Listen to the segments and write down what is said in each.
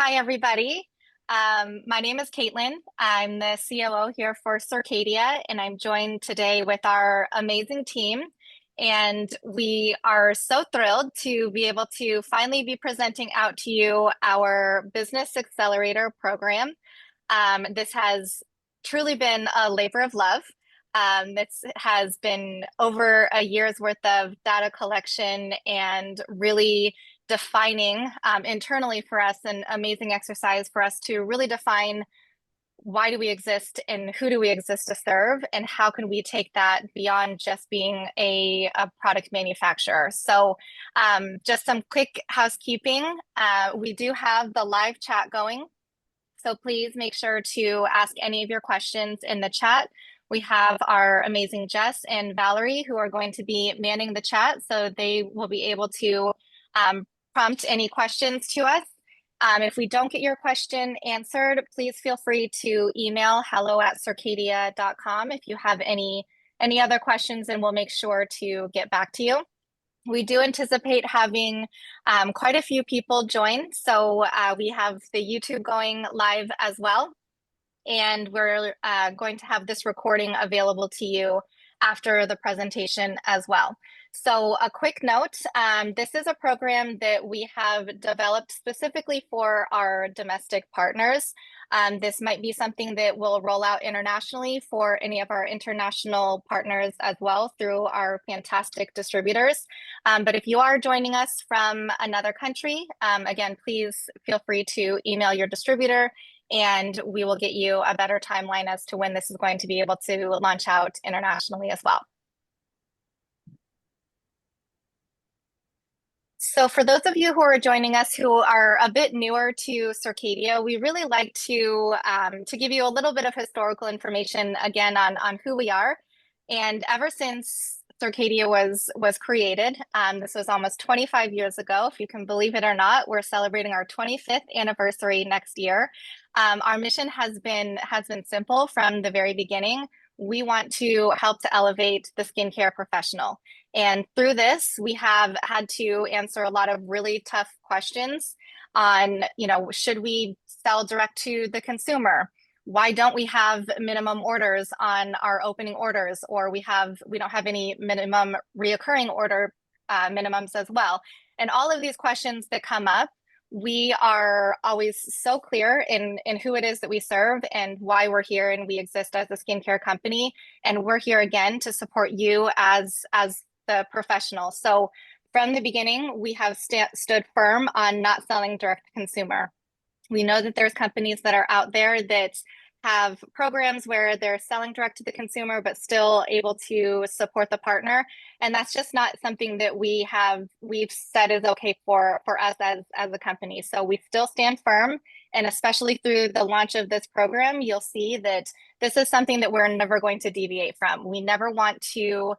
Hi, everybody. My name is Caitlin. I'm the COO here for Circadia, and I'm joined today with our amazing team. And we are so thrilled to be able to finally be presenting out to you our Business Accelerator program. This has truly been a labor of love. This has been over a year's worth of data collection and really defining internally for us an amazing exercise for us to really define why do we exist and who do we exist to serve and how can we take that beyond just being a product manufacturer. So just some quick housekeeping. We do have the live chat going. So please make sure to ask any of your questions in the chat. We have our amazing Jess and Valerie who are going to be manning the chat, so they will be able to prompt any questions to us. If we don't get your question answered, please feel free to email hello@circadia.com if you have any other questions, and we'll make sure to get back to you. We do anticipate having quite a few people join. So we have the YouTube going live as well. And we're going to have this recording available to you after the presentation as well. So a quick note, this is a program that we have developed specifically for our domestic partners. This might be something that will roll out internationally for any of our international partners as well through our fantastic distributors. But if you are joining us from another country, again, please feel free to email your distributor and we will get you a better timeline as to when this is going to be able to launch out internationally as well. So for those of you who are joining us who are a bit newer to Circadia, we really like to give you a little bit of historical information again on who we are. And ever since Circadia was created, this was almost 25 years ago, if you can believe it or not. We're celebrating our 25th anniversary next year. Our mission has been simple from the very beginning. We want to help to elevate the skincare professional. And through this, we have had to answer a lot of really tough questions on, should we sell direct to the consumer? Why don't we have minimum orders on our opening orders? Or we don't have any minimum reoccurring order minimums as well. And all of these questions that come up, we are always so clear in who it is that we serve and why we're here, and we exist as a skincare company. And we're here again to support you as the professional. So from the beginning, we have stood firm on not selling direct to consumer. We know that there's companies that are out there that have programs where they're selling direct to the consumer, but still able to support the partner. And that's just not something that we've said is okay for us as a company. So we still stand firm. And especially through the launch of this program, you'll see that this is something that we're never going to deviate from. We never want to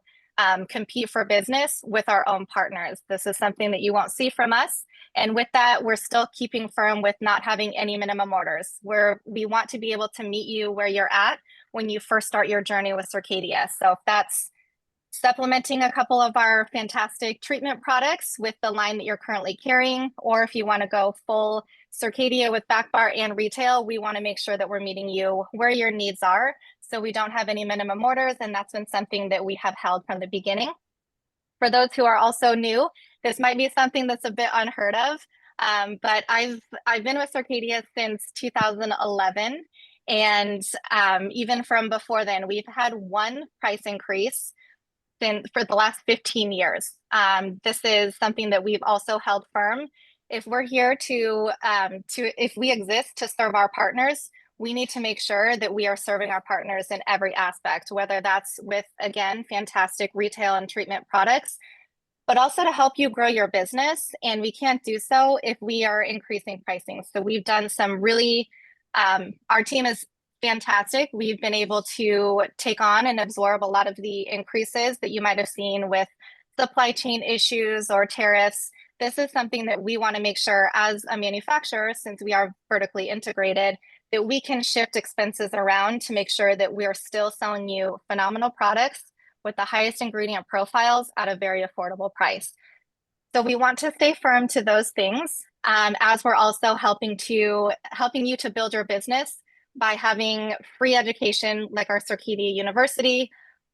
compete for business with our own partners. This is something that you won't see from us. And with that, we're still keeping firm with not having any minimum orders. We want to be able to meet you where you're at when you first start your journey with Circadia. So if that's supplementing a couple of our fantastic treatment products with the line that you're currently carrying, or if you want to go full Circadia with back bar and retail, we want to make sure that we're meeting you where your needs are. So we don't have any minimum orders, and that's been something that we have held from the beginning. For those who are also new, this might be something that's a bit unheard of, but I've been with Circadia since 2011, and even from before then, we've had one price increase for the last 15 years. This is something that we've also held firm. If we're here if we exist to serve our partners, we need to make sure that we are serving our partners in every aspect, whether that's with, again, fantastic retail and treatment products, but also to help you grow your business. And we can't do so if we are increasing pricing. So we've done some really, our team is fantastic. We've been able to take on and absorb a lot of the increases that you might have seen with supply chain issues or tariffs. This is something that we want to make sure as a manufacturer, since we are vertically integrated, that we can shift expenses around to make sure that we're still selling you phenomenal products with the highest ingredient profiles at a very affordable price. So we want to stay firm to those things, as we're also helping you to build your business by having free education like our Circadia University,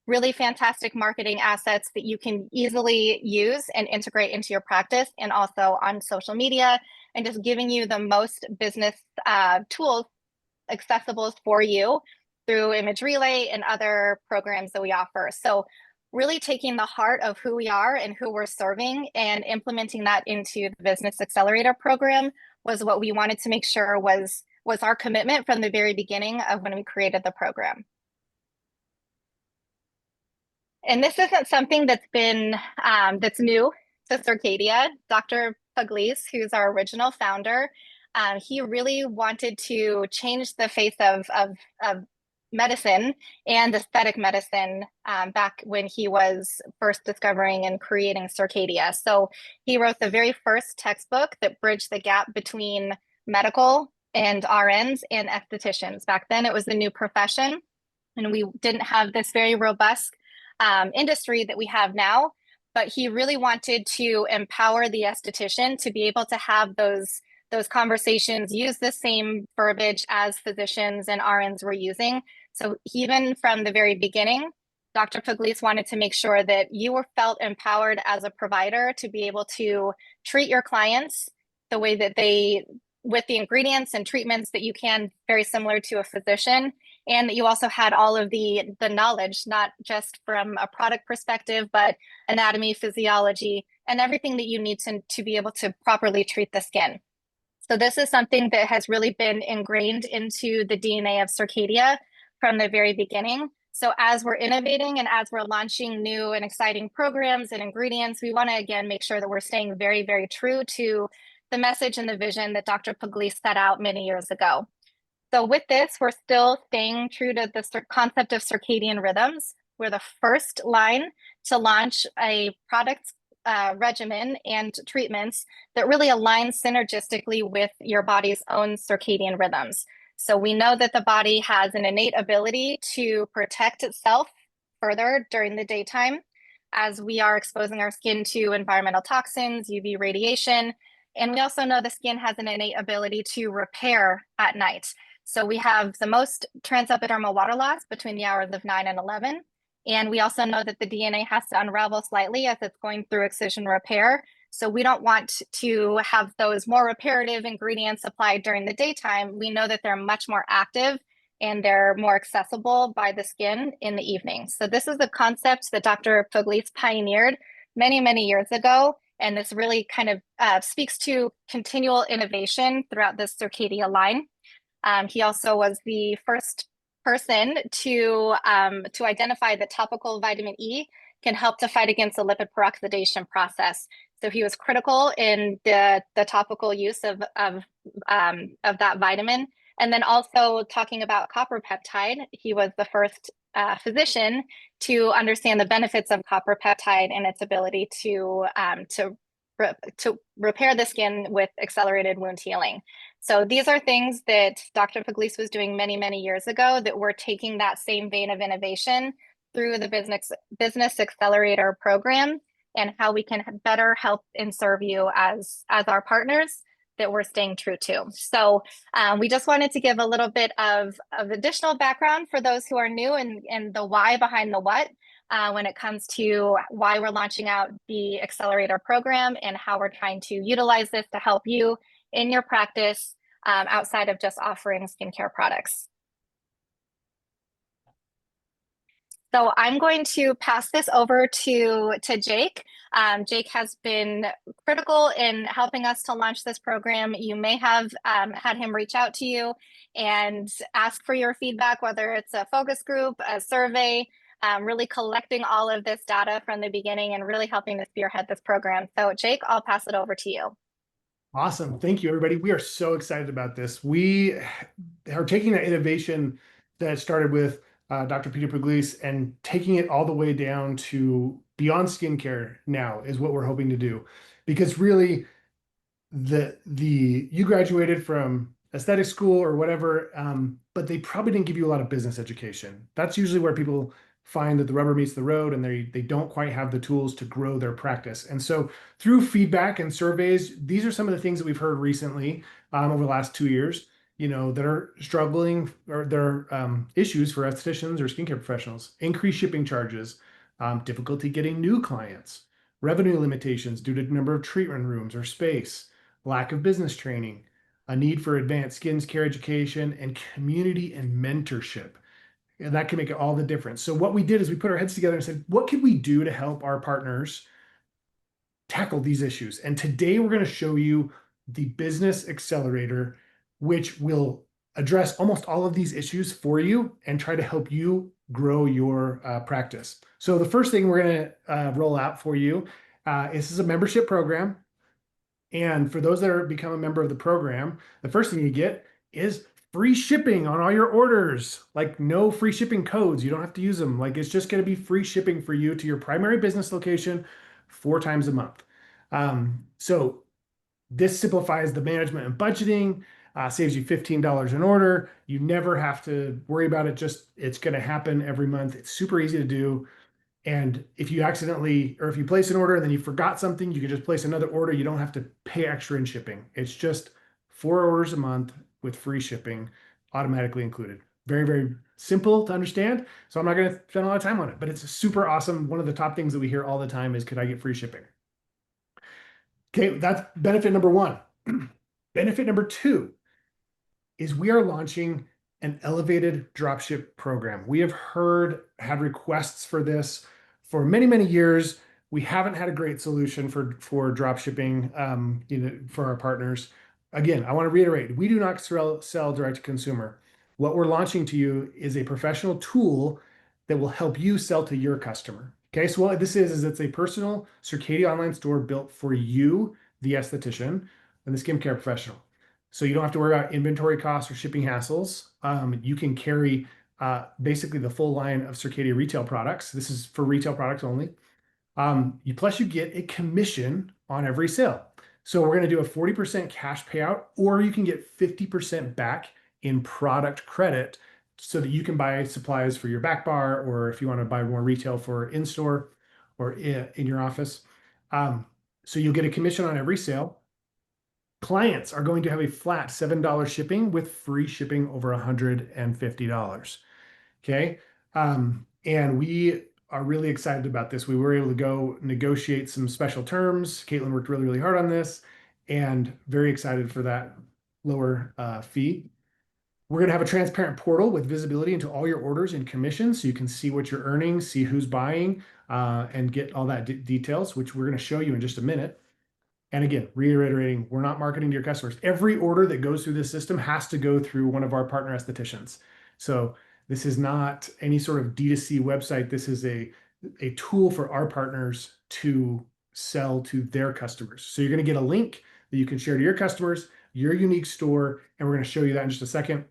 really fantastic marketing assets that you can easily use and integrate into your practice, and also on social media, and just giving you the most business tools accessible for you through Image Relay and other programs that we offer. So really taking the heart of who we are and who we're serving and implementing that into the Business Accelerator program was what we wanted to make sure was our commitment from the very beginning of when we created the program. And this isn't something that's new to Circadia. Dr. Pugliese, who's our original founder, he really wanted to change the face of medicine and aesthetic medicine back when he was first discovering and creating Circadia. So he wrote the very first textbook that bridged the gap between medical and RNs and estheticians. Back then, it was the new profession, and we didn't have this very robust industry that we have now. But he really wanted to empower the esthetician to be able to have those conversations, use the same verbiage as physicians and RNs were using. So even from the very beginning, Dr. Pugliese wanted to make sure that you were felt empowered as a provider to be able to treat your clients the way that with the ingredients and treatments that you can, very similar to a physician, and that you also had all of the knowledge, not just from a product perspective, but anatomy, physiology, and everything that you need to be able to properly treat the skin. So this is something that has really been ingrained into the DNA of Circadia from the very beginning. So as we're innovating and as we're launching new and exciting programs and ingredients, we want to, again, make sure that we're staying very, very true to the message and the vision that Dr. Pugliese set out many years ago. So with this, we're still staying true to the concept of circadian rhythms. We're the first line to launch a product regimen and treatments that really align synergistically with your body's own circadian rhythms. So we know that the body has an innate ability to protect itself further during the daytime as we are exposing our skin to environmental toxins, UV radiation. And we also know the skin has an innate ability to repair at night. So we have the most transepidermal water loss between the hours of 9 and 11. And we also know that the DNA has to unravel slightly as it's going through excision repair. So we don't want to have those more reparative ingredients applied during the daytime. We know that they're much more active and they're more accessible by the skin in the evening. So this is the concept that Dr. Pugliese pioneered many, many years ago. And this really kind of speaks to continual innovation throughout this Circadia line. He also was the first person to identify that topical vitamin E can help to fight against the lipid peroxidation process. So he was critical in the topical use of that vitamin. And then also talking about copper peptide, he was the first physician to understand the benefits of copper peptide and its ability to repair the skin with accelerated wound healing. So these are things that Dr. Pugliese was doing many, many years ago that we're taking that same vein of innovation through the Business Accelerator program, and how we can better help and serve you as our partners that we're staying true to. So we just wanted to give a little bit of additional background for those who are new, and the why behind the what when it comes to why we're launching out the Accelerator program and how we're trying to utilize this to help you in your practice outside of just offering skincare products. So I'm going to pass this over to Jake. Jake has been critical in helping us to launch this program. You may have had him reach out to you and ask for your feedback, whether it's a focus group, a survey, really collecting all of this data from the beginning and really helping to spearhead this program. So Jake, I'll pass it over to you. Awesome. Thank you, everybody. We are so excited about this. We are taking that innovation that started with Dr. Peter Pugliese and taking it all the way down to beyond skincare now is what we're hoping to do. Because really, you graduated from aesthetic school or whatever, but they probably didn't give you a lot of business education. That's usually where people find that the rubber meets the road and they don't quite have the tools to grow their practice. And so through feedback and surveys, these are some of the things that we've heard recently over the last 2 years, that are struggling or there are issues for estheticians or skincare professionals, increased shipping charges, difficulty getting new clients, revenue limitations due to number of treatment rooms or space, lack of business training, a need for advanced skincare education, and community and mentorship. And that can make all the difference. So what we did is we put our heads together and said, what could we do to help our partners tackle these issues? And today we're going to show you the Business Accelerator, which will address almost all of these issues for you and try to help you grow your practice. So the first thing we're going to roll out for you is a membership program. And for those that are become a member of the program, the first thing you get is free shipping on all your orders. Like no free shipping codes. You don't have to use them. Like it's just going to be free shipping for you to your primary business location 4 times a month. So this simplifies the management and budgeting, saves you $15 an order. You never have to worry about it. It's going to happen every month. It's super easy to do. And if you accidentally, or if you place an order and then you forgot something, you can just place another order. You don't have to pay extra in shipping. It's just 4 orders a month with free shipping automatically included. Very, very simple to understand. So I'm not going to spend a lot of time on it, but it's super awesome. One of the top things that we hear all the time is, could I get free shipping? Okay, that's benefit number one. Benefit number two is we are launching an elevated dropship program. We have had requests for this for many, many years. We haven't had a great solution for drop shipping, for our partners. Again, I want to reiterate, we do not sell direct to consumer. What we're launching to you is a professional tool that will help you sell to your customer. Okay, so what this is it's a personal Circadia online store built for you, the esthetician, and the skincare professional. So you don't have to worry about inventory costs or shipping hassles. You can carry basically the full line of Circadia retail products. This is for retail products only. Plus you get a commission on every sale. So we're going to do a 40% cash payout, or you can get 50% back in product credit so that you can buy supplies for your back bar, or if you want to buy more retail for in-store or in your office. So you'll get a commission on every sale. Clients are going to have a flat $7 shipping with free shipping over $150. Okay. And we are really excited about this. We were able to go negotiate some special terms. Caitlin worked really, really hard on this and very excited for that lower fee. We're going to have a transparent portal with visibility into all your orders and commissions so you can see what you're earning, see who's buying, and get all that details, which we're going to show you in just a minute. And again, reiterating, we're not marketing to your customers. Every order that goes through this system has to go through one of our partner estheticians. So this is not any sort of D2C website. This is a tool for our partners to sell to their customers. So you're going to get a link that you can share to your customers, your unique store, and we're going to show you that in just a second.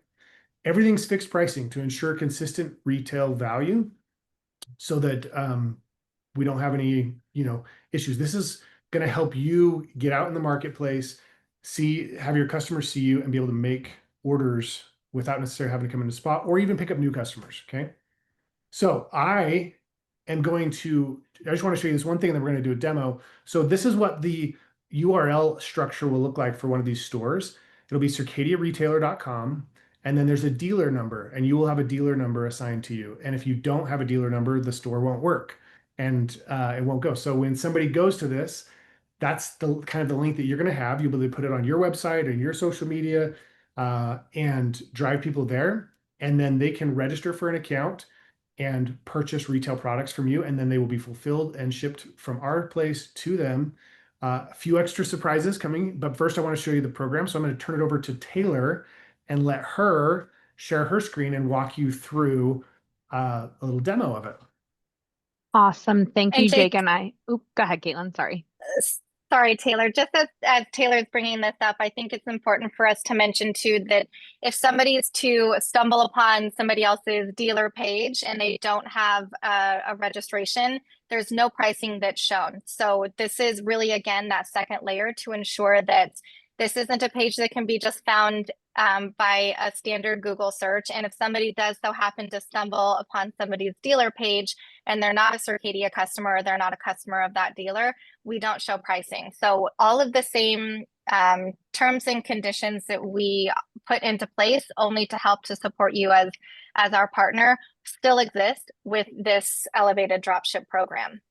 Everything's fixed pricing to ensure consistent retail value so that we don't have any, issues. This is going to help you get out in the marketplace, have your customers see you and be able to make orders without necessarily having to come into spot or even pick up new customers. Okay. So I just want to show you this one thing, and then we're going to do a demo. So this is what the URL structure will look like for one of these stores. It'll be circadiaretailer.com. And then there's a dealer number, and you will have a dealer number assigned to you. And if you don't have a dealer number, the store won't work and it won't go. So when somebody goes to this, that's the kind of the link that you're going to have. You'll be able to put it on your website and your social media and drive people there. And then they can register for an account and purchase retail products from you. And then they will be fulfilled and shipped from our place to them. A few extra surprises coming. But first, I want to show you the program. So I'm going to turn it over to Taylor and let her share her screen and walk you through a little demo of it. Awesome. Thank And you, Jake. Go ahead, Caitlin. Sorry. Sorry, Taylor. Just as Taylor's bringing this up, I think it's important for us to mention too that if somebody is to stumble upon somebody else's dealer page and they don't have a registration, there's no pricing that's shown. So this is really, again, that second layer to ensure that This isn't a page that can be just found by a standard Google search. And if somebody does so happen to stumble upon somebody's dealer page and they're not a Circadia customer or they're not a customer of that dealer, we don't show pricing. So all of the same terms and conditions that we put into place only to help to support you as our partner still exist with this elevated dropship program.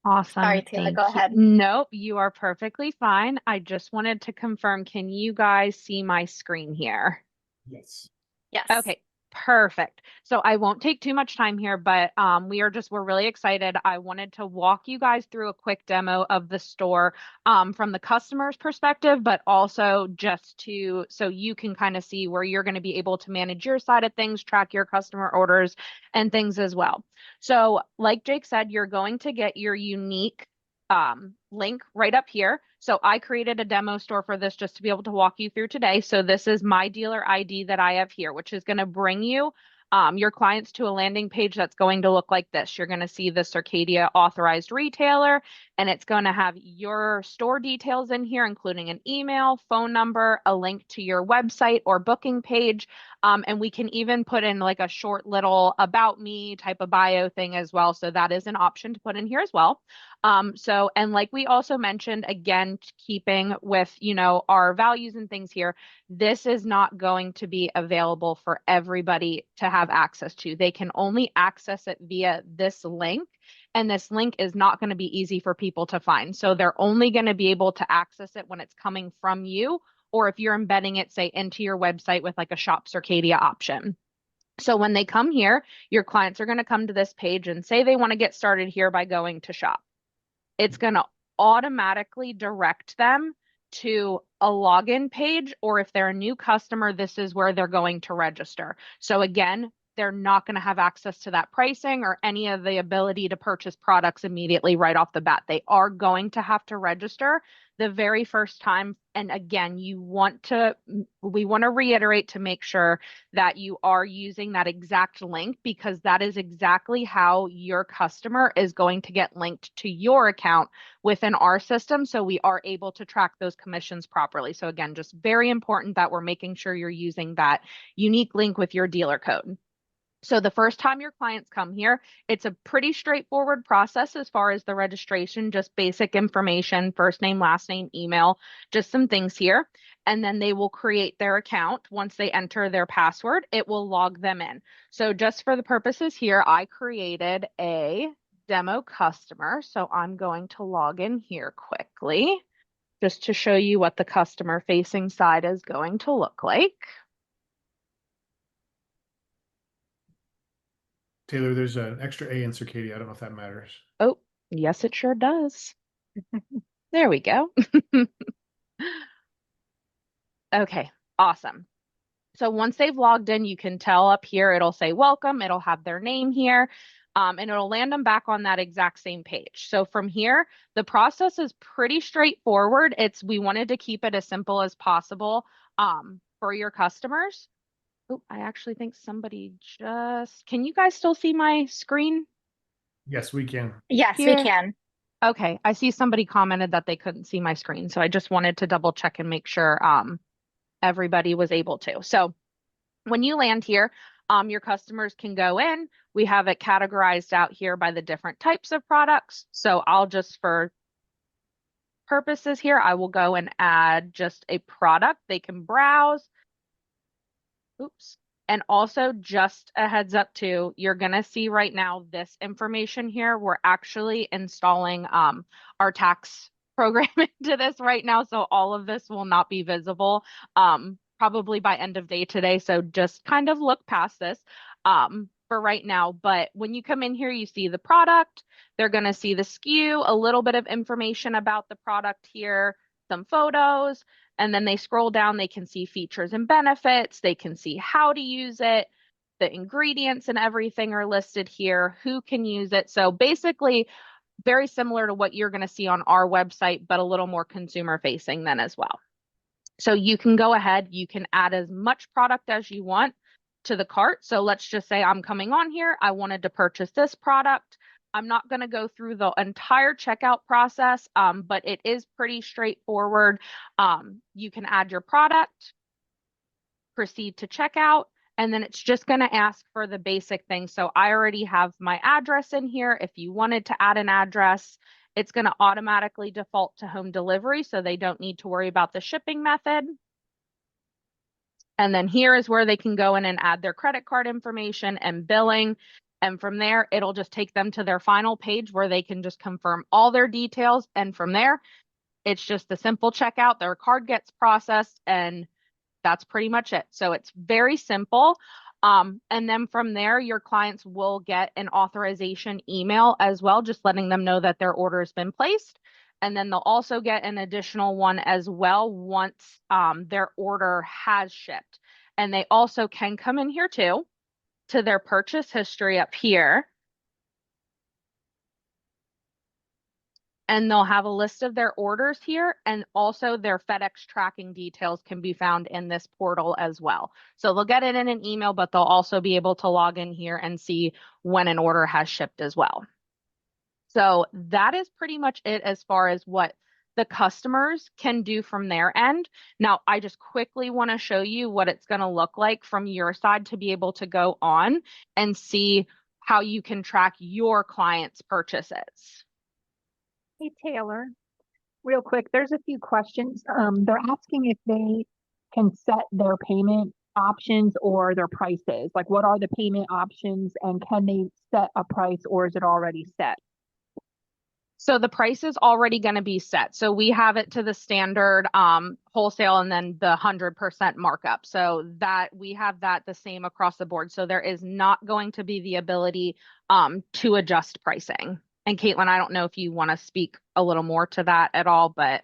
Awesome. Sorry, Taylor, Thank go you. ahead. Nope, you are perfectly fine. I just wanted to confirm, can you guys see my screen here? Yes. Yes. Okay, perfect. So I won't take too much time here, but we're really excited. I wanted to walk you guys through a quick demo of the store from the customer's perspective, but also just so you can kind of see where you're going to be able to manage your side of things, track your customer orders and things as well. So like Jake said, you're going to get your unique link right up here. So I created a demo store for this just to be able to walk you through today. So this is my dealer ID that I have here, which is going to bring you your clients to a landing page that's going to look like this. You're going to see the Circadia authorized retailer, and it's going to have your store details in here, including an email, phone number, a link to your website or booking page. And we can even put in like a short little about me type of bio thing as well. So that is an option to put in here as well. And like we also mentioned, again, keeping with, our values and things here, this is not going to be available for everybody to have access to. They can only access it via this link. And this link is not going to be easy for people to find. So they're only going to be able to access it when it's coming from you, or if you're embedding it, say, into your website with like a Shop Circadia option. So when they come here, your clients are going to come to this page and say they want to get started here by going to shop. It's going to automatically direct them to a login page, or if they're a new customer, this is where they're going to register. So again, they're not going to have access to that pricing or any of the ability to purchase products immediately right off the bat. They are going to have to register the very first time. And again, we want to reiterate to make sure that you are using that exact link, because that is exactly how your customer is going to get linked to your account within our system. So we are able to track those commissions properly. So again, just very important that we're making sure you're using that unique link with your dealer code. So the first time your clients come here, it's a pretty straightforward process as far as the registration, just basic information, first name, last name, email, just some things here. And then they will create their account. Once they enter their password, it will log them in. So just for the purposes here, I created a demo customer. So I'm going to log in here quickly just to show you what the customer facing side is going to look like. Taylor, there's an extra A in Circadia. I don't know if that matters. Oh, yes, it sure does. There we go. Okay, awesome. So once they've logged in, you can tell up here, it'll say welcome, it'll have their name here, and it'll land them back on that exact same page. So from here, the process is pretty straightforward. We wanted to keep it as simple as possible for your customers. Oh, I actually think can you guys still see my screen Yes, we can. Yes, we here? can. Okay, I see somebody commented that they couldn't see my screen, so I just wanted to double check and make sure everybody was able to. So when you land here, your customers can go in. We have it categorized out here by the different types of products. So I'll just, for purposes here, I will go and add just a product. They can browse. Oops. And also just a heads up too, you're gonna see right now this information here. We're actually installing our tax program into this right now. So all of this will not be visible probably by end of day today. So just kind of look past this for right now. But when you come in here, you see the product, they're gonna see the SKU, a little bit of information about the product here, some photos. And then they scroll down, they can see features and benefits, they can see how to use it, the ingredients and everything are listed here, who can use it. So basically, very similar to what you're going to see on our website, but a little more consumer facing then as well. So you can go ahead, you can add as much product as you want to the cart. So let's just say I'm coming on here, I wanted to purchase this product. I'm not going to go through the entire checkout process, but it is pretty straightforward. You can add your product, proceed to checkout, and then it's just going to ask for the basic things. So I already have my address in here. If you wanted to add an address, it's going to automatically default to home delivery, so they don't need to worry about the shipping method. And then here is where they can go in and add their credit card information and billing. And from there, it'll just take them to their final page where they can just confirm all their details. And from there, it's just a simple checkout. Their card gets processed, and that's pretty much it. So it's very simple. And then from there, your clients will get an authorization email as well, just letting them know that their order has been placed. And then they'll also get an additional one as well once their order has shipped. And they also can come in here too, to their purchase history up here. And they'll have a list of their orders here, and also their FedEx tracking details can be found in this portal as well. So they'll get it in an email, but they'll also be able to log in here and see when an order has shipped as well. So that is pretty much it as far as what the customers can do from their end. Now, I just quickly want to show you what it's going to look like from your side to be able to go on and see how you can track your clients' purchases. Hey, Taylor, real quick, there's a few questions. They're asking if they can set their payment options or their prices. Like, what are the payment options, and can they set a price, or is it already set? So the price is already going to be set. So we have it to the standard wholesale and then the 100% markup. So that we have that the same across the board. So there is not going to be the ability to adjust pricing. And Caitlin, I don't know if you want to speak a little more to that at all, but.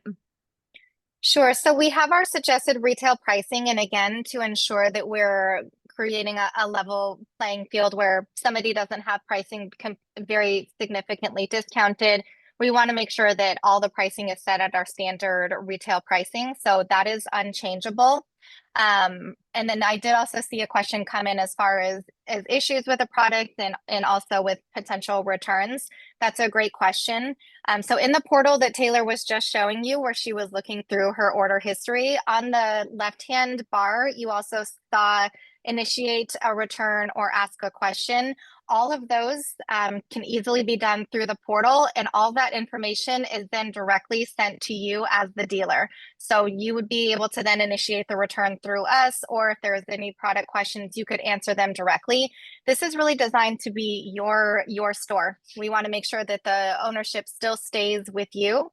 Sure. So we have our suggested retail pricing. And again, to ensure that we're creating a level playing field where somebody doesn't have pricing very significantly discounted, we want to make sure that all the pricing is set at our standard retail pricing. So that is unchangeable. And then I did also see a question come in as far as issues with the product and also with potential returns. That's a great question. So in the portal that Taylor was just showing you, where she was looking through her order history, on the left-hand bar, you also saw initiate a return or ask a question. All of those can easily be done through the portal, and all that information is then directly sent to you as the dealer. So you would be able to then initiate the return through us, or if there's any product questions, you could answer them directly. This is really designed to be your store. We want to make sure that the ownership still stays with you.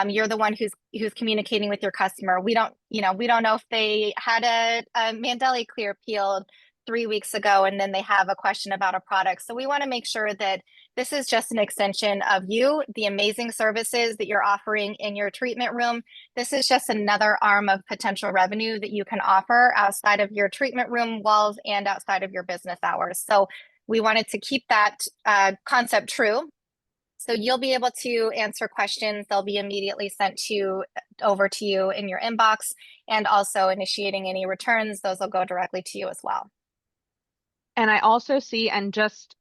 You're the one who's communicating with your customer. We don't know if they had a Mandela clear peeled 3 weeks ago and then they have a question about a product. So we want to make sure that this is just an extension of you, the amazing services that you're offering in your treatment room. This is just another arm of potential revenue that you can offer outside of your treatment room walls and outside of your business hours. So we wanted to keep that concept true. So you'll be able to answer questions. They'll be immediately sent over to you in your inbox, and also initiating any returns. Those will go directly to you as well. And I also see, and just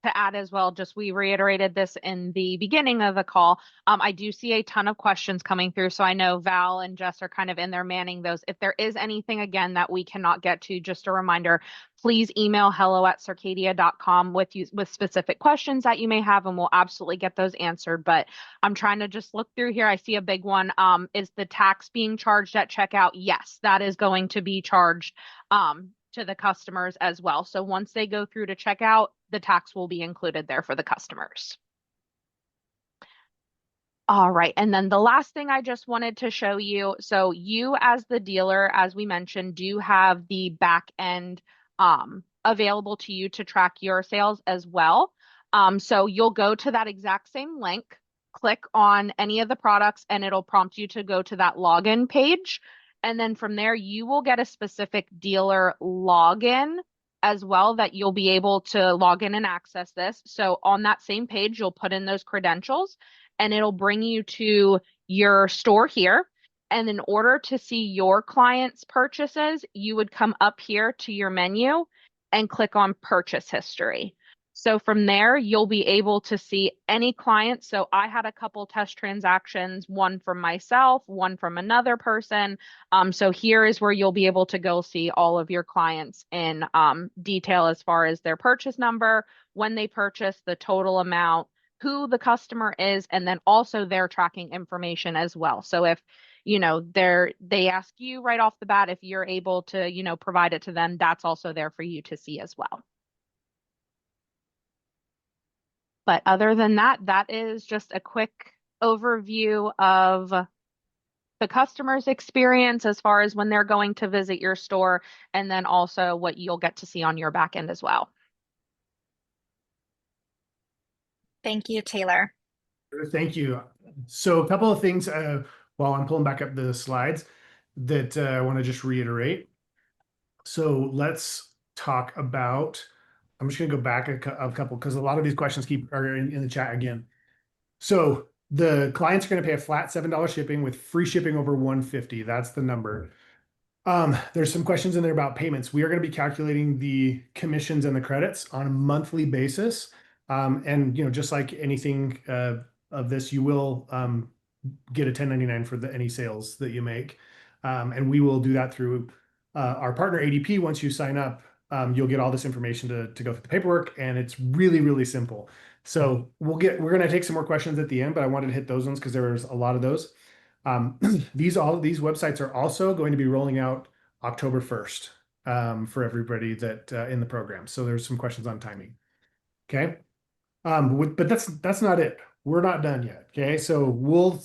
to add as well, just we reiterated this in the beginning of the call, I do see a ton of questions coming through. So I know Val and Jess are kind of in there manning those. If there is anything, again, that we cannot get to, just a reminder, please email hello@circadia.com with specific questions that you may have, and we'll absolutely get those answered. But I'm trying to just look through here. I see a big one. Is the tax being charged at checkout? Yes, that is going to be charged to the customers as well. So once they go through to checkout, the tax will be included there for the customers. All right. And then the last thing I just wanted to show you. So you as the dealer, as we mentioned, do have the back end available to you to track your sales as well. So you'll go to that exact same link, click on any of the products, and it'll prompt you to go to that login page. And then from there, you will get a specific dealer login as well that you'll be able to log in and access this. So on that same page, you'll put in those credentials and it'll bring you to your store here. And in order to see your client's purchases, you would come up here to your menu and click on purchase history. So from there, you'll be able to see any client. So I had a couple test transactions, one from myself, one from another person. So here is where you'll be able to go see all of your clients in detail as far as their purchase number, when they purchase, the total amount, who the customer is, and then also their tracking information as well. So if they ask you right off the bat if you're able to, provide it to them, that's also there for you to see as well. But other than that, that is just a quick overview of the customer's experience as far as when they're going to visit your store, and then also what you'll get to see on your back end as well. Thank you, Taylor. Thank you. So a couple of things while I'm pulling back up the slides that I want to just reiterate. So let's talk about, I'm just going to go back a couple because a lot of these questions are in the chat again. So the clients are going to pay a flat $7 shipping with free shipping over $150. That's the number. There's some questions in there about payments. We are going to be calculating the commissions and the credits on a monthly basis. And just like anything of this, you will get a 1099 for any sales that you make. And we will do that through our partner ADP. Once you sign up, you'll get all this information to go through the paperwork, and it's really, really simple. So we're going to take some more questions at the end, but I wanted to hit those ones because there was a lot of those. These websites are also going to be rolling out October 1st for everybody that in the program. So there's some questions on timing. Okay. But that's not it. We're not done yet. Okay. So we'll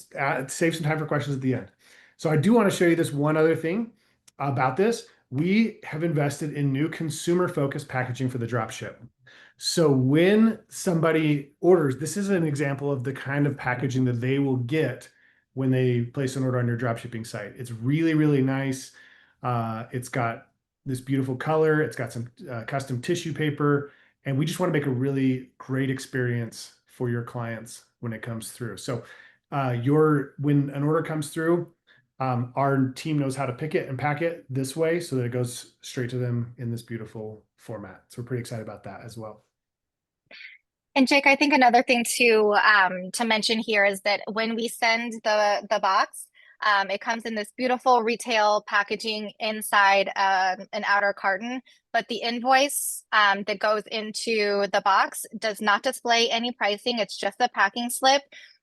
save some time for questions at the end. So I do want to show you this one other thing about this. We have invested in new consumer focused packaging for the drop ship. So when somebody orders, this is an example of the kind of packaging that they will get when they place an order on your drop shipping site. It's really, really nice. It's got this beautiful color. It's got some custom tissue paper. And we just want to make a really great experience for your clients when it comes through. So when an order comes through, our team knows how to pick it and pack it this way so that it goes straight to them in this beautiful format. So we're pretty excited about that as well. And Jake, I think another thing to mention here is that when we send the box, it comes in this beautiful retail packaging inside an outer carton, but the invoice that goes into the box does not display any pricing. It's just a packing slip,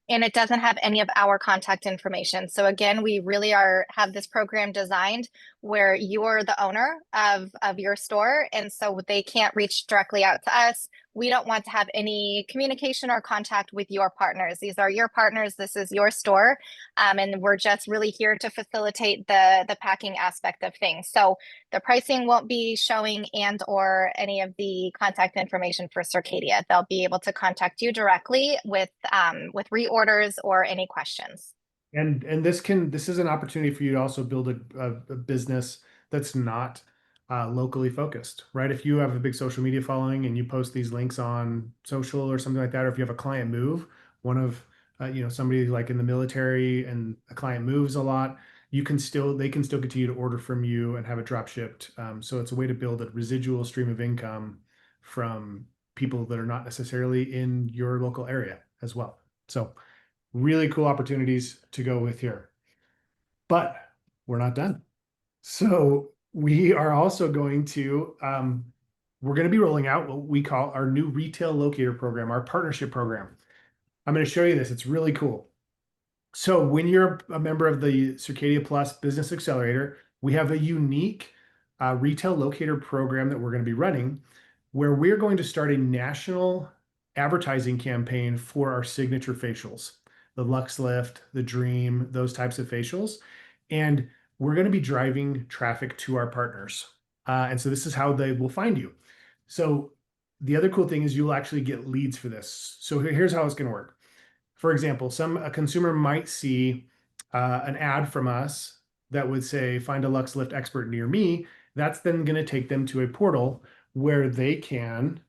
and it doesn't have any of our contact information. So again, we really have this program designed where you're the owner of your store, and so they can't reach directly out to us. We don't want to have any communication or contact with your partners. These are your partners. This is your store. And we're just really here to facilitate the packing aspect of things. So the pricing won't be showing or any of the contact information for Circadia. They'll be able to contact you directly with reorders or any questions. And this is an opportunity for you to also build a business that's not locally focused, right? If you have a big social media following and you post these links on social or something like that, or if you have a client move, one of somebody like in the military and a client moves a lot, they can still continue to order from you and have it drop shipped. So it's a way to build a residual stream of income from people that are not necessarily in your local area as well. So really cool opportunities to go with here, but we're not done. So we are also going to, we're going to be rolling out what we call our new retail locator program, our partnership program. I'm going to show you this. It's really cool. So when you're a member of the Circadia Plus Business Accelerator, we have a unique retail locator program that we're going to be running where we're going to start a national advertising campaign for our signature facials, the Lux Lift, the Dream, those types of facials. And we're going to be driving traffic to our partners. And so this is how they will find you. So the other cool thing is you'll actually get leads for this. So here's how it's going to work. For example, a consumer might see an ad from us that would say, find a Lux Lift expert near me. That's then going to take them to a portal where they can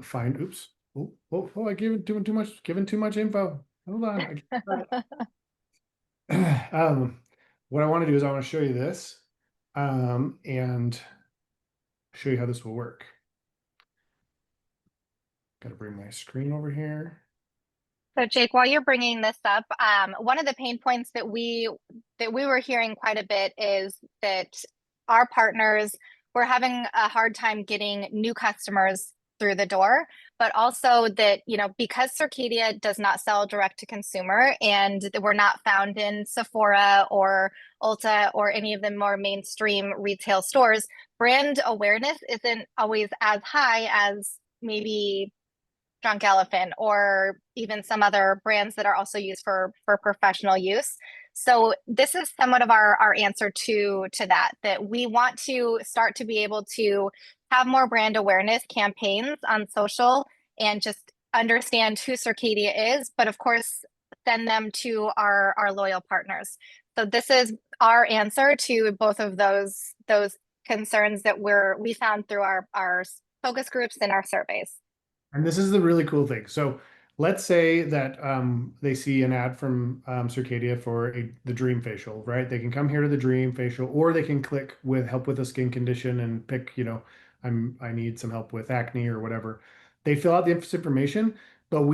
find, oops, I gave too much info. Hold on. What I want to do is I want to show you this and show you how this will work. Got to bring my screen over here. So Jake, while you're bringing this up, one of the pain points that we were hearing quite a bit is that our partners were having a hard time getting new customers through the door, but also that, because Circadia does not sell direct to consumer and we're not found in Sephora or Ulta or any of the more mainstream retail stores, brand awareness isn't always as high as maybe Drunk Elephant or even some other brands that are also used for professional use. So this is somewhat of our answer to that we want to start to be able to have more brand awareness campaigns on social and just understand who Circadia is, but of course send them to our loyal partners. So this is our answer to both of those concerns that we found through our focus groups and our surveys. And this is the really cool thing. So let's say that they see an ad from Circadia for the Dream Facial, right? They can come here to the Dream Facial, or they can click with help with a skin condition and pick, I need some help with acne or whatever. They fill out the information, but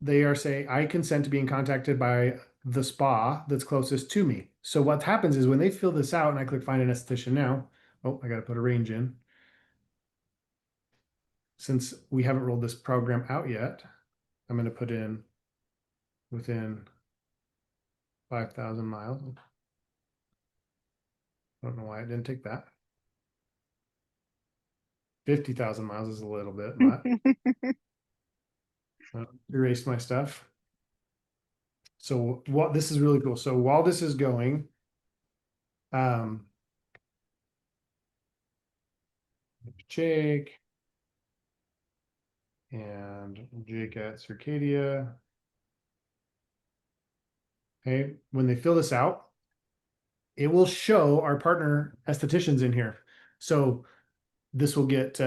they are saying, I consent to being contacted by the spa that's closest to me. So what happens is when they fill this out and I click find an esthetician now, oh, I got to put a range in. Since we haven't rolled this program out yet, I'm going to put in within 5,000 miles. I don't know why I didn't take that. 50,000 miles is a little bit, but erased my stuff. So this is really cool. So while this is going, Jake and Jake at Circadia. Okay, when they fill this out, it will show our partner estheticians in here. So this will get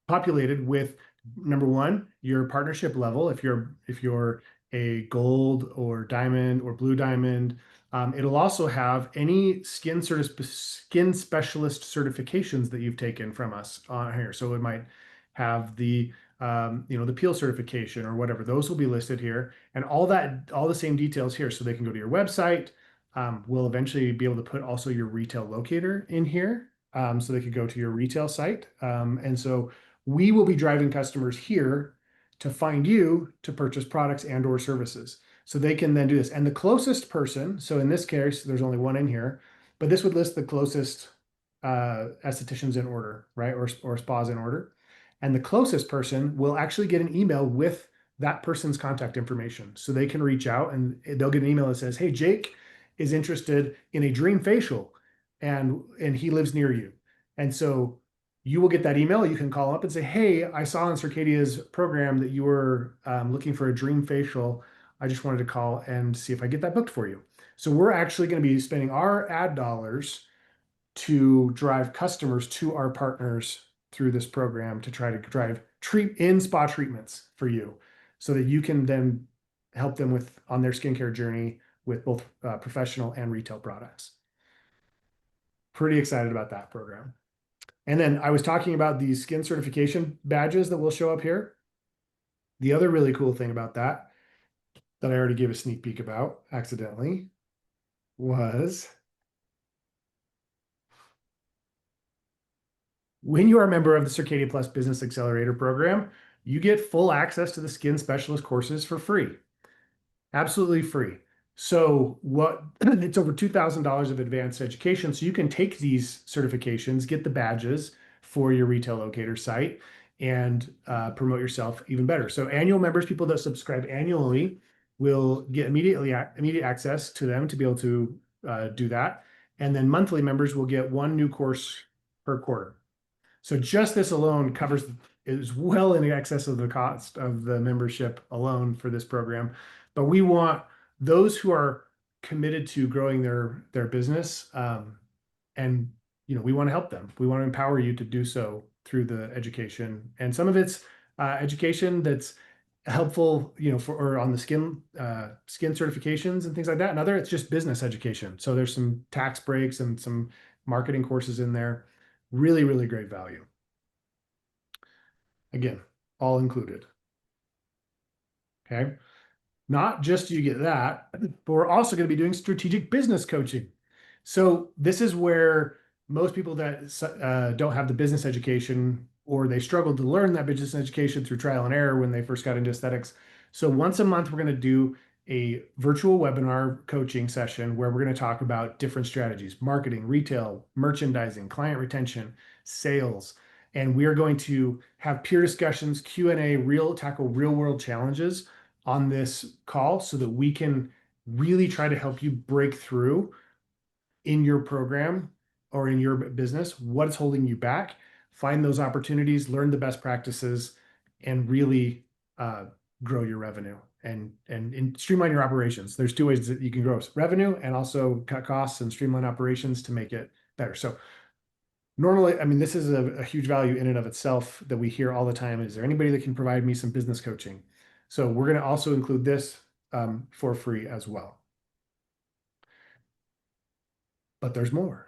populated with number one, your partnership level. If you're a gold or diamond or blue diamond, it'll also have any skin specialist certifications that you've taken from us on here. So it might have the the peel certification or whatever. Those will be listed here, and all the same details here. So they can go to your website. We'll eventually be able to put also your retail locator in here. So they could go to your retail site. And so we will be driving customers here to find you to purchase products and or services. So they can then do this. And the closest person, so in this case, there's only one in here, but this would list the closest estheticians in order, right? Or spas in order. And the closest person will actually get an email with that person's contact information. So they can reach out and they'll get an email that says, hey, Jake is interested in a dream facial and he lives near you. And so you will get that email. You can call up and say, hey, I saw in Circadia's program that you were looking for a dream facial. I just wanted to call and see if I get that booked for you. So we're actually going to be spending our ad dollars to drive customers to our partners through this program to try to drive spa treatments for you so that you can then help them on their skincare journey with both professional and retail products. Pretty excited about that program. And then I was talking about these skin certification badges that will show up here. The other really cool thing about that I already gave a sneak peek about accidentally was when you are a member of the Circadia Plus Business Accelerator program, you get full access to the skin specialist courses for free. Absolutely free. So it's over $2,000 of advanced education. So you can take these certifications, get the badges for your retail locator site and promote yourself even better. So annual members, people that subscribe annually will get immediate access to them to be able to do that. And then monthly members will get one new course per quarter. So just this alone is well in excess of the cost of the membership alone for this program. But we want those who are committed to growing their business, and we want to help them. We want to empower you to do so through the education. And some of it's education that's helpful, or on the skin certifications and things like that. And other, it's just business education. So there's some tax breaks and some marketing courses in there. Really, really great value. Again, all included. Okay. Not just do you get that, but we're also going to be doing strategic business coaching. So this is where most people that don't have the business education, or they struggled to learn that business education through trial and error when they first got into aesthetics. So once a month, we're going to do a virtual webinar coaching session where we're going to talk about different strategies: marketing, retail, merchandising, client retention, sales. And we are going to have peer discussions, Q&A, tackle real world challenges on this call so that we can really try to help you break through in your program or in your business, what is holding you back, find those opportunities, learn the best practices, and really grow your revenue and streamline your operations. There's two ways that you can grow revenue and also cut costs and streamline operations to make it better. So normally, I mean, this is a huge value in and of itself that we hear all the time. Is there anybody that can provide me some business coaching? So we're going to also include this for free as well. But there's more.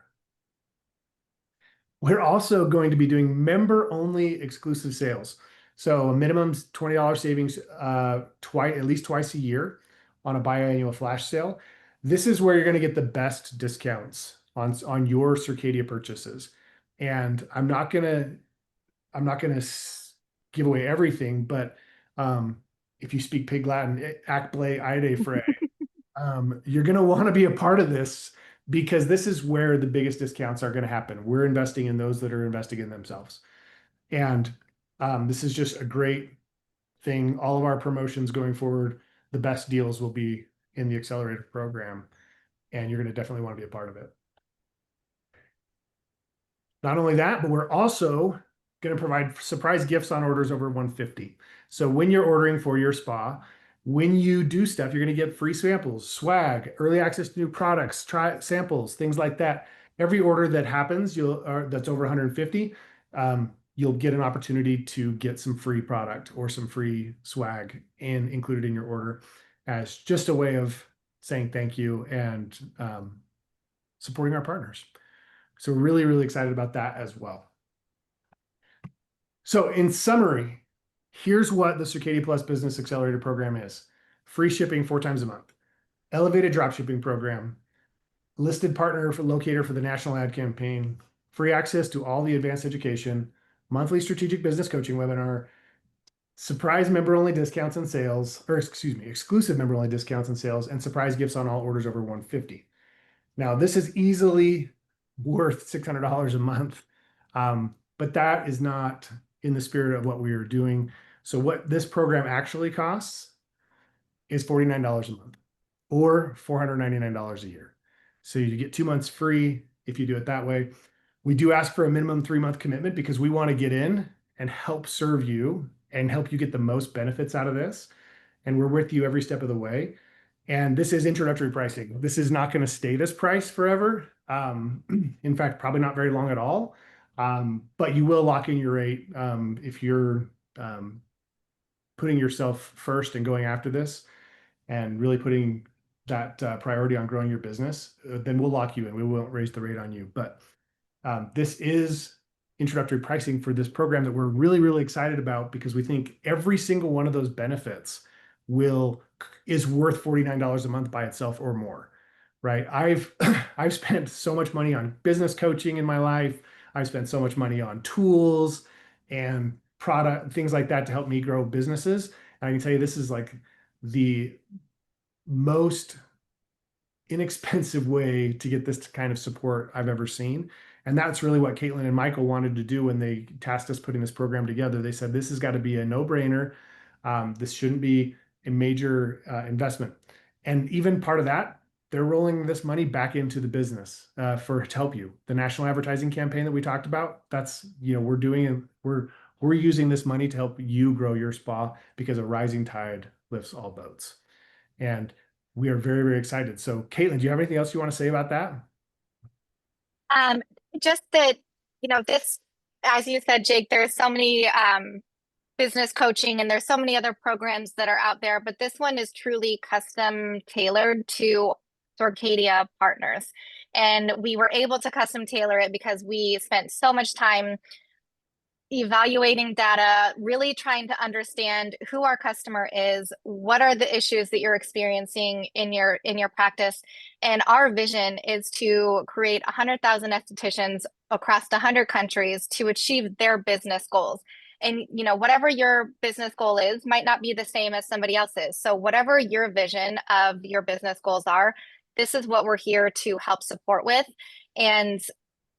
We're also going to be doing member-only exclusive sales. So a minimum $20 savings at least twice a year on a biannual flash sale. This is where you're going to get the best discounts on your Circadia purchases. And I'm not gonna give away everything, but if you speak Pig Latin, ac ble ide fre, you're going to want to be a part of this, because this is where the biggest discounts are going to happen. We're investing in those that are investing in themselves. And this is just a great thing. All of our promotions going forward, the best deals will be in the Accelerator program, and you're going to definitely want to be a part of it. Not only that, but we're also going to provide surprise gifts on orders over 150. So when you're ordering for your spa, when you do stuff, you're going to get free samples, swag, early access to new products, try samples, things like that. Every order that happens, that's over 150, you'll get an opportunity to get some free product or some free swag and included in your order as just a way of saying thank you and supporting our partners. So we're really, really excited about that as well. So in summary, here's what the Circadia Plus Business Accelerator program is. Free shipping 4 times a month, elevated dropshipping program, listed partner for Locator for the national ad campaign, free access to all the advanced education, monthly strategic business coaching webinar, surprise member-only discounts and sales, or excuse me, exclusive member-only discounts and sales, and surprise gifts on all orders over 150. Now, this is easily worth $600 a month, but that is not in the spirit of what we are doing. So what this program actually costs is $49 a month or $499 a year. So you get 2 months free if you do it that way. We do ask for a minimum 3-month commitment because we want to get in and help serve you and help you get the most benefits out of this. And we're with you every step of the way. And this is introductory pricing. This is not going to stay this price forever. In fact, probably not very long at all. But you will lock in your rate if you're putting yourself first and going after this and really putting that priority on growing your business, then we'll lock you in. We won't raise the rate on you. But this is introductory pricing for this program that we're really, really excited about, because we think every single one of those benefits is worth $49 a month by itself or more, right? I've spent so much money on business coaching in my life. I've spent so much money on tools and product, things like that to help me grow businesses. And I can tell you, this is like the most inexpensive way to get this kind of support I've ever seen. And that's really what Caitlin and Michael wanted to do when they tasked us putting this program together. They said, this has got to be a no-brainer. This shouldn't be a major investment. And even part of that, they're rolling this money back into the business to help you. The national advertising campaign that we talked about, that's, we're using this money to help you grow your spa, because a rising tide lifts all boats. And we are very, very excited. So Caitlin, do you have anything else you want to say about that? Just that, this, as you said, Jake, there's so many business coaching and there's so many other programs that are out there, but this one is truly custom tailored to Circadia partners. And we were able to custom tailor it because we spent so much time, evaluating data, really trying to understand who our customer is, what are the issues that you're experiencing in your practice. And our vision is to create 100,000 estheticians across 100 countries to achieve their business goals. And whatever your business goal is might not be the same as somebody else's. So whatever your vision of your business goals are, this is what we're here to help support with. And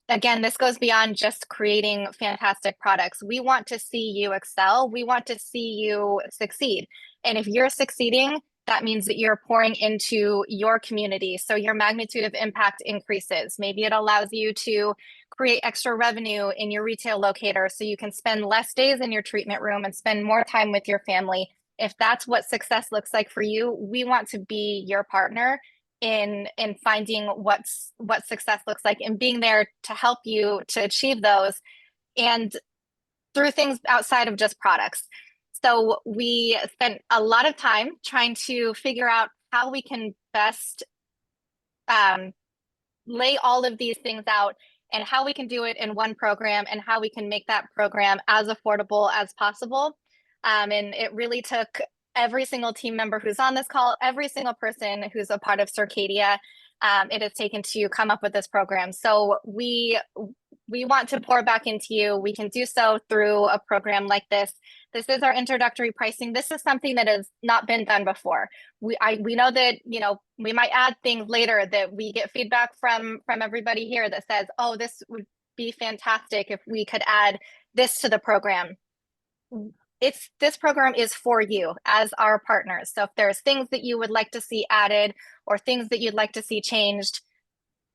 again, this goes beyond just creating fantastic products. We want to see you excel. We want to see you succeed. And if you're succeeding, that means that you're pouring into your community. So your magnitude of impact increases. Maybe it allows you to create extra revenue in your retail locator so you can spend less days in your treatment room and spend more time with your family. If that's what success looks like for you, we want to be your partner in finding what success looks like and being there to help you to achieve those, and through things outside of just products. So we spent a lot of time trying to figure out how we can best lay all of these things out, and how we can do it in one program, and how we can make that program as affordable as possible. And it really took every single team member who's on this call, every single person who's a part of Circadia, it has taken to come up with this program. So we want to pour back into you. We can do so through a program like this. This is our introductory pricing. This is something that has not been done before. We know that we might add things later, that we get feedback from everybody here that says, oh, this would be fantastic if we could add this to the program. This program is for you as our partners. So if there's things that you would like to see added or things that you'd like to see changed,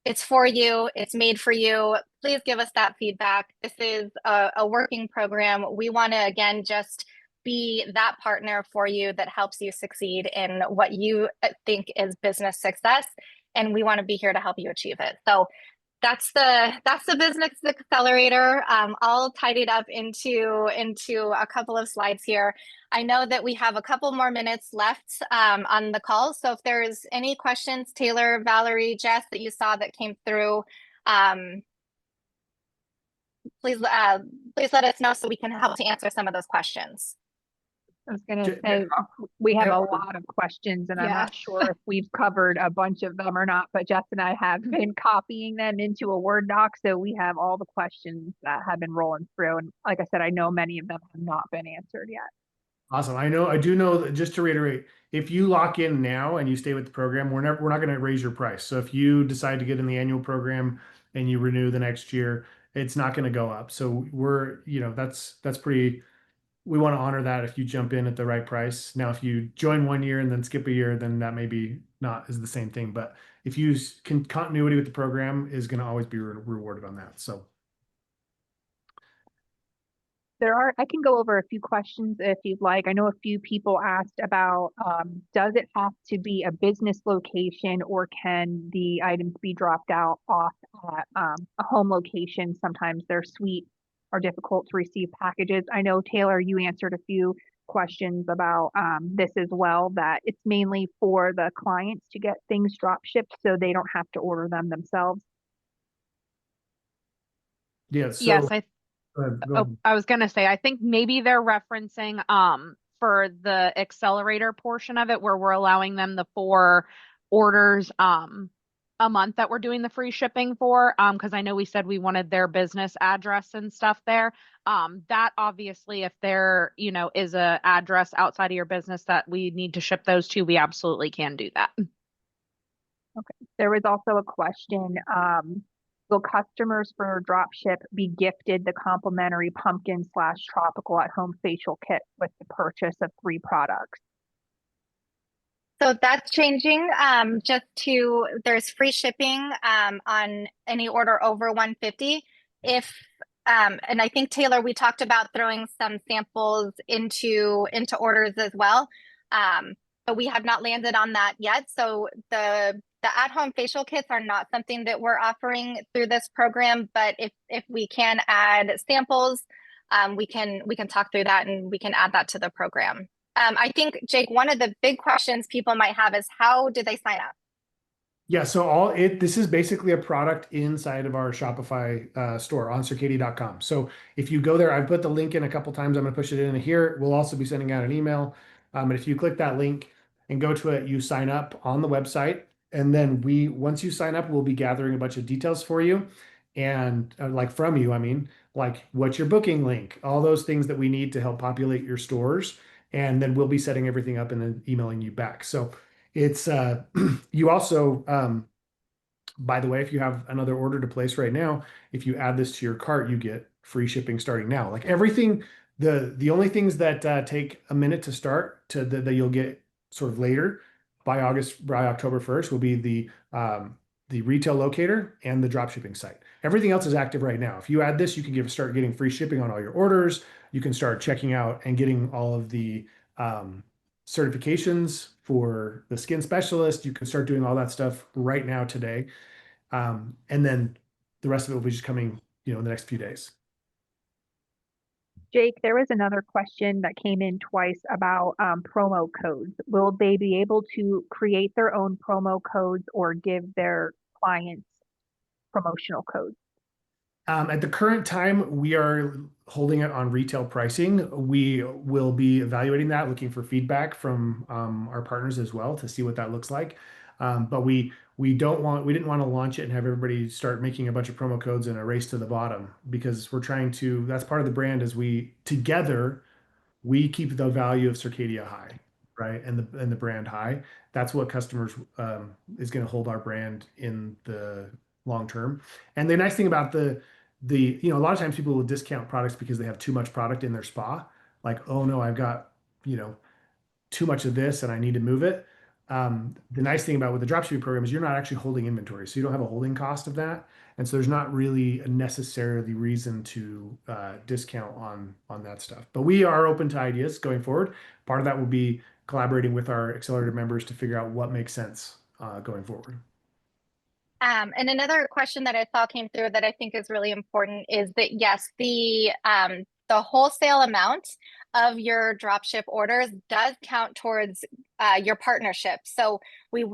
it's for you. It's made for you. Please give us that feedback. This is a working program. We want to, again, just be that partner for you that helps you succeed in what you think is business success. And we want to be here to help you achieve it. So that's the business accelerator, all tidied up into a couple of slides here. I know that we have a couple more minutes left on the call. So if there's any questions, Taylor, Valerie, Jess, that you saw that came through, please let us know so we can help to answer some of those questions. I was going to say, we have a lot of questions, and I'm not sure if we've covered a bunch of them or not, but Jess and I have been copying them into a Word doc. So we have all the questions that have been rolling through. And like I said, I know many of them have not been answered yet. Awesome. I do know that, just to reiterate, if you lock in now and you stay with the program, we're not going to raise your price. So if you decide to get in the annual program and you renew the next year, it's not going to go up. So that's pretty, we want to honor that if you jump in at the right price. Now, if you join 1 year and then skip a year, then that maybe not is the same thing. But if you can, continuity with the program is going to always be rewarded on that. So I can go over a few questions if you'd like. I know a few people asked about, does it have to be a business location, or can the items be dropped off at a home location? Sometimes they're sweet or difficult to receive packages. I know, Taylor, you answered a few questions about this as well, that it's mainly for the clients to get things drop shipped so they don't have to order them themselves. yeah. So Yes, go ahead. I was going to say, I think maybe they're referencing for the accelerator portion of it, where we're allowing them the 4 orders a month that we're doing the free shipping for, because I know we said we wanted their business address and stuff there. That obviously, if there is a address outside of your business that we need to ship those to, we absolutely can do that. Okay. There was also a question, will customers for dropship be gifted the complimentary pumpkin/tropical at home facial kit with the purchase of 3 products? So that's changing. There's free shipping on any order over 150. And I think, Taylor, we talked about throwing some samples into orders as well. But we have not landed on that yet. So the at-home facial kits are not something that we're offering through this program. But if we can add samples, we can talk through that, and we can add that to the program. I think, Jake, one of the big questions people might have is, how do they sign up? Yeah, so this is basically a product inside of our Shopify store on circadia.com. So if you go there, I've put the link in a couple times. I'm gonna push it in here. We'll also be sending out an email. And if you click that link and go to it, you sign up on the website. And then once you sign up, we'll be gathering a bunch of details for you and like from you, I mean, like what's your booking link, all those things that we need to help populate your stores. And then we'll be setting everything up and then emailing you back. So it's you also by the way, if you have another order to place right now, if you add this to your cart, you get free shipping starting now. Like everything, the only things that take a minute to start to that you'll get sort of later by October 1st will be the retail locator and the drop shipping site. Everything else is active right now. If you add this, you can start getting free shipping on all your orders. You can start checking out and getting all of the certifications for the skin specialist. You can start doing all that stuff right now today. And then the rest of it will be just coming, in the next few days. Jake, there was another question that came in twice about promo codes. Will they be able to create their own promo codes or give their clients promotional codes? At the current time, we are holding it on retail pricing. We will be evaluating that, looking for feedback from our partners as well to see what that looks like. But we didn't want to launch it and have everybody start making a bunch of promo codes in a race to the bottom because that's part of the brand is we keep the value of Circadia high, right? And the brand high. That's what customers is going to hold our brand in the long term. And the nice thing about a lot of times people will discount products because they have too much product in their spa. Like, oh no, I've got, too much of this and I need to move it. The nice thing about with the dropshipping program is you're not actually holding inventory. So you don't have a holding cost of that. And so there's not really a necessarily reason to discount on that stuff. But we are open to ideas going forward. Part of that will be collaborating with our Accelerator members to figure out what makes sense going forward. And another question that I saw came through that I think is really important is that yes, the wholesale amount of your dropship orders does count towards your partnership. So it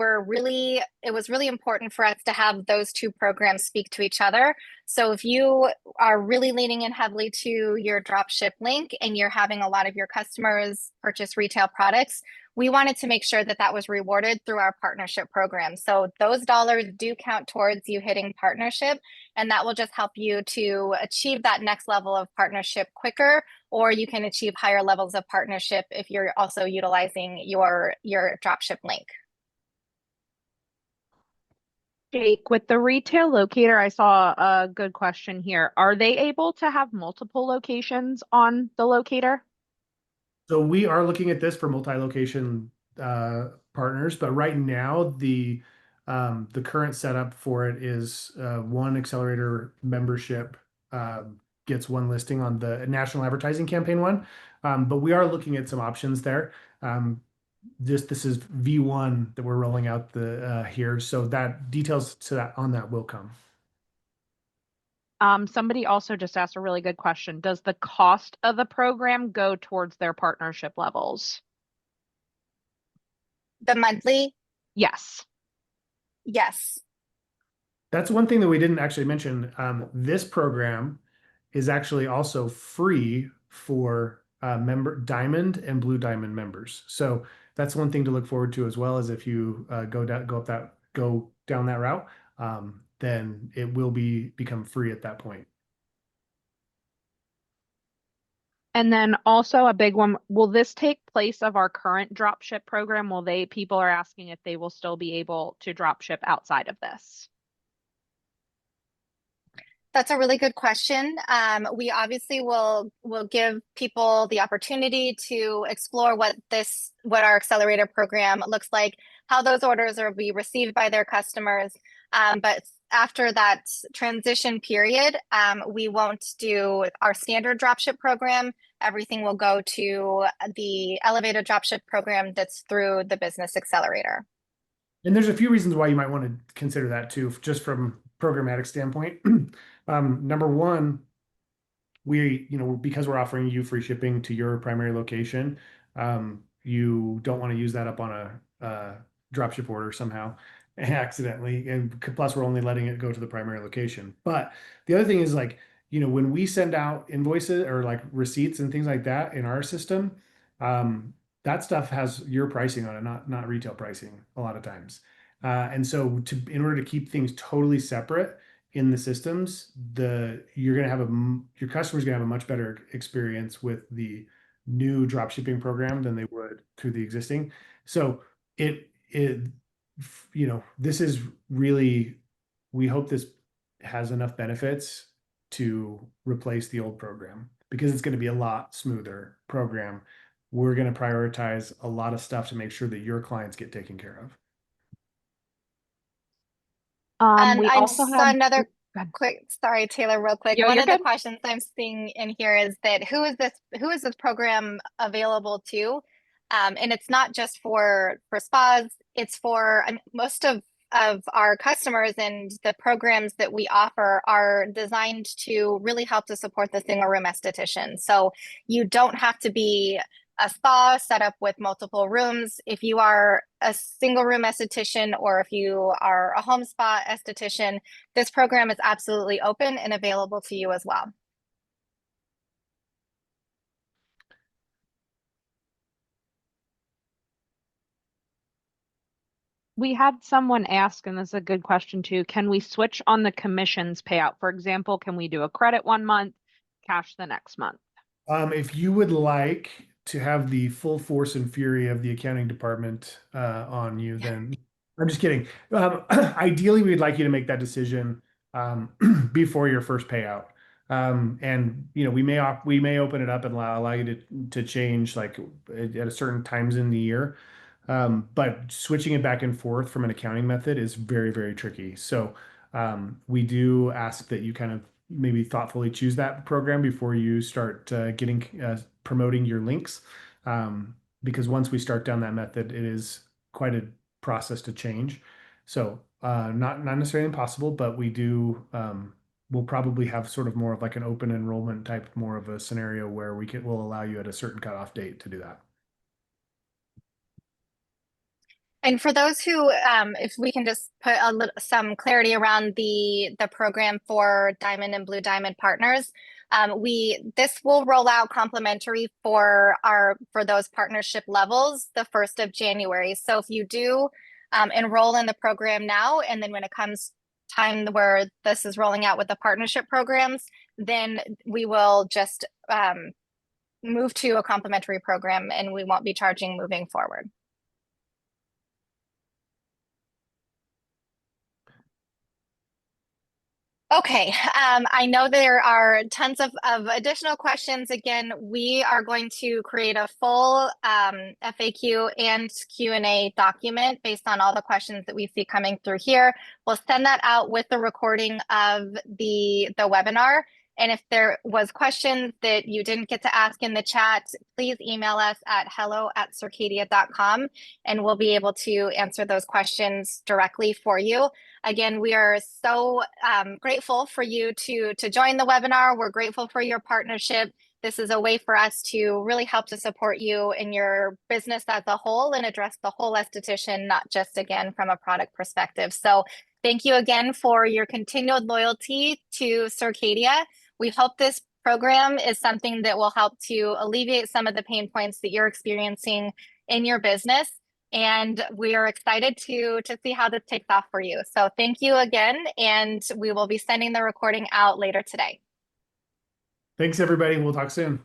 was really important for us to have those two programs speak to each other. So if you are really leaning in heavily to your dropship link and you're having a lot of your customers purchase retail products, we wanted to make sure that that was rewarded through our partnership program. So those dollars do count towards you hitting partnership, and that will just help you to achieve that next level of partnership quicker, or you can achieve higher levels of partnership if you're also utilizing your dropship link. Jake, with the retail locator, I saw a good question here. Are they able to have multiple locations on the locator? So we are looking at this for multi-location partners, but right now the current setup for it is one Accelerator membership gets one listing on the national advertising campaign one. But we are looking at some options there. This is V1 that we're rolling out here, so that details on that will come. Somebody also just asked a really good question. Does the cost of the program go towards their partnership levels? The monthly? Yes. Yes. That's one thing that we didn't actually mention. This program is actually also free for member Diamond and Blue Diamond members. So that's one thing to look forward to as well as if you go down that route, then it will become free at that point. And then also a big one, will this take place of our current dropship program? People are asking if they will still be able to dropship outside of this. That's a really good question. We obviously will give people the opportunity to explore what our Accelerator program looks like, how those orders will be received by their customers. But after that transition period, we won't do our standard dropship program. Everything will go to the elevated dropship program that's through the Business Accelerator. And there's a few reasons why you might want to consider that too, just from programmatic standpoint. Number one, because we're offering you free shipping to your primary location, you don't want to use that up on a dropship order somehow. accidentally, and plus we're only letting it go to the primary location. But the other thing is like, when we send out invoices or like receipts and things like that in our system, that stuff has your pricing on it, not retail pricing a lot of times. And so in order to keep things totally separate in the systems, your customer's gonna have a much better experience with the new drop shipping program than they would through the existing. So this is really, we hope this has enough benefits to replace the old program because it's going to be a lot smoother program. We're going to prioritize a lot of stuff to make sure that your clients get taken care of. We I also saw had another quick, sorry, Taylor, real quick. Yo, One you're of the good. questions I'm seeing in here is that who is this program available to? And it's not just for spas, it's for most of our customers, and the programs that we offer are designed to really help to support the single room esthetician. So you don't have to be a spa set up with multiple rooms. If you are a single room esthetician or if you are a home spa esthetician, this program is absolutely open and available to you as well. We had someone ask, and this is a good question too, can we switch on the commissions payout? For example, can we do a credit 1 month, cash the next month? If you would like to have the full force and fury of the accounting department on you, then I'm just kidding. Ideally, we'd like you to make that decision before your first payout. And we may open it up and allow you to change like at a certain times in the year. But switching it back and forth from an accounting method is very, very tricky. So we do ask that you kind of maybe thoughtfully choose that program before you start promoting your links. Because once we start down that method, it is quite a process to change. So not necessarily impossible, but we'll probably have sort of more of like an open enrollment type, more of a scenario where we'll allow you at a certain cutoff date to do that. And for those who, if we can just put some clarity around the program for Diamond and Blue Diamond partners, this will roll out complimentary for those partnership levels the 1st of January. So if you do enroll in the program now, and then when it comes time where this is rolling out with the partnership programs, then we will just move to a complimentary program and we won't be charging moving forward. Okay, I know there are tons of additional questions. Again, we are going to create a full FAQ and Q&A document based on all the questions that we see coming through here. We'll send that out with the recording of the webinar. And if there was questions that you didn't get to ask in the chat, please email us at hello@circadia.com and we'll be able to answer those questions directly for you. Again, we are so grateful for you to join the webinar. We're grateful for your partnership. This is a way for us to really help to support you in your business as a whole and address the whole esthetician, not just, again, from a product perspective. So thank you again for your continued loyalty to Circadia. We hope this program is something that will help to alleviate some of the pain points that you're experiencing in your business. And we are excited to see how this takes off for you. So thank you again, and we will be sending the recording out later today. Thanks, everybody. We'll talk soon.